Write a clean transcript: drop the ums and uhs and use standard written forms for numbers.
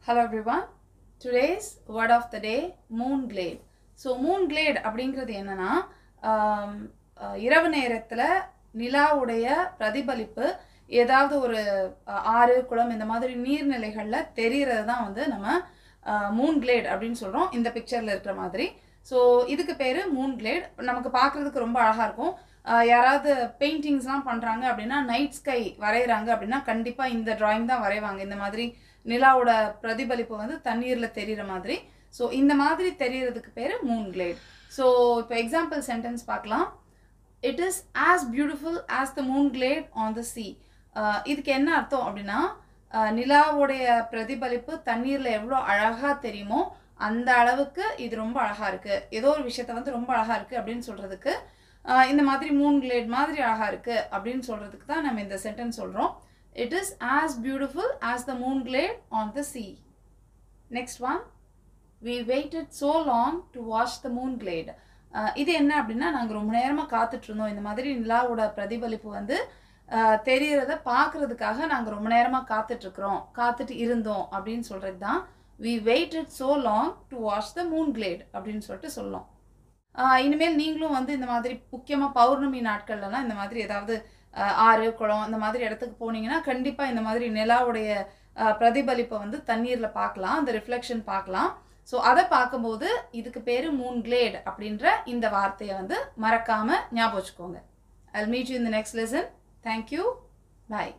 Hello everyone. Today's word of the day moon glade. So moon glade அப்படிங்கிறது என்னன்னா இரவு நேரத்துல நிலாவுடைய பிரதிபலிப்பு ஏதாவது ஒரு ஆறு குளம் இந்த மாதிரி நீர்நிலைகள்ல தெரியறது தான் வந்து நம்ம மூன் கிளேட் அப்படின்னு சொல்றோம் இந்த பிக்சர்ல இருக்கிற மாதிரி. ஸோ இதுக்கு பேரு மூன் கிளேட். நமக்கு பார்க்கறதுக்கு ரொம்ப அழகா இருக்கும். யாராவது பெயிண்டிங்ஸ்லாம் பண்ணுறாங்க அப்படின்னா நைட் ஸ்கை வரைகிறாங்க அப்படின்னா கண்டிப்பாக இந்த ட்ராயிங் தான் வரைவாங்க. இந்த மாதிரி நிலாவோட பிரதிபலிப்பு வந்து தண்ணீரில் தெரிகிற மாதிரி. ஸோ இந்த மாதிரி தெரியறதுக்கு பேர் மூன் கிளேட். ஸோ இப்போ எக்ஸாம்பிள் சென்டென்ஸ் பார்க்கலாம். It is as beautiful as the moon glade on the sea. இதுக்கு என்ன அர்த்தம் அப்படின்னா நிலாவுடைய பிரதிபலிப்பு தண்ணீரில் எவ்வளோ அழகாக தெரியுமோ அந்த அளவுக்கு இது ரொம்ப அழகாக இருக்குது, ஏதோ ஒரு விஷயத்த வந்து ரொம்ப அழகாக இருக்குது அப்படின்னு சொல்கிறதுக்கு இந்த மாதிரி மூன் கிளேட் மாதிரி அழகாக இருக்குது அப்படின்னு சொல்கிறதுக்கு தான் நம்ம இந்த சென்டென்ஸ் சொல்கிறோம். It is as beautiful as the moon glade on the sea. Next one, we waited so long to watch the moon glade. இது என்ன அப்படின்னா நாங்கள் ரொம்ப நேரமாக காத்துட்டு இருந்தோம், இந்த மாதிரி நிலாவோட பிரதிபலிப்பு வந்து தெரியறத பார்க்கறதுக்காக நாங்கள் ரொம்ப நேரமாக காத்துட்டு இருந்தோம் அப்படின்னு சொல்கிறது தான் we waited so long to watch the moon glade அப்படின்னு சொல்லிட்டு சொல்லலாம். இனிமேல் நீங்களும் வந்து இந்த மாதிரி முக்கியமாக பௌர்ணமி நாட்கள்லாம் இந்த மாதிரி ஏதாவது ஆறு குளம் இந்த மாதிரி இடத்துக்கு போனீங்கன்னா கண்டிப்பாக இந்த மாதிரி நிலாவுடைய பிரதிபலிப்பை வந்து தண்ணீரில் பார்க்கலாம், அந்த ரிஃப்ளெக்ஷன் பார்க்கலாம். ஸோ அதை பார்க்கும்போது இதுக்கு பேர் மூன் கிளேட் அப்படின்ற இந்த வார்த்தையை வந்து மறக்காமல் ஞாபகம் வச்சுக்கோங்க. I'll meet you in the next lesson. Thank you. Bye.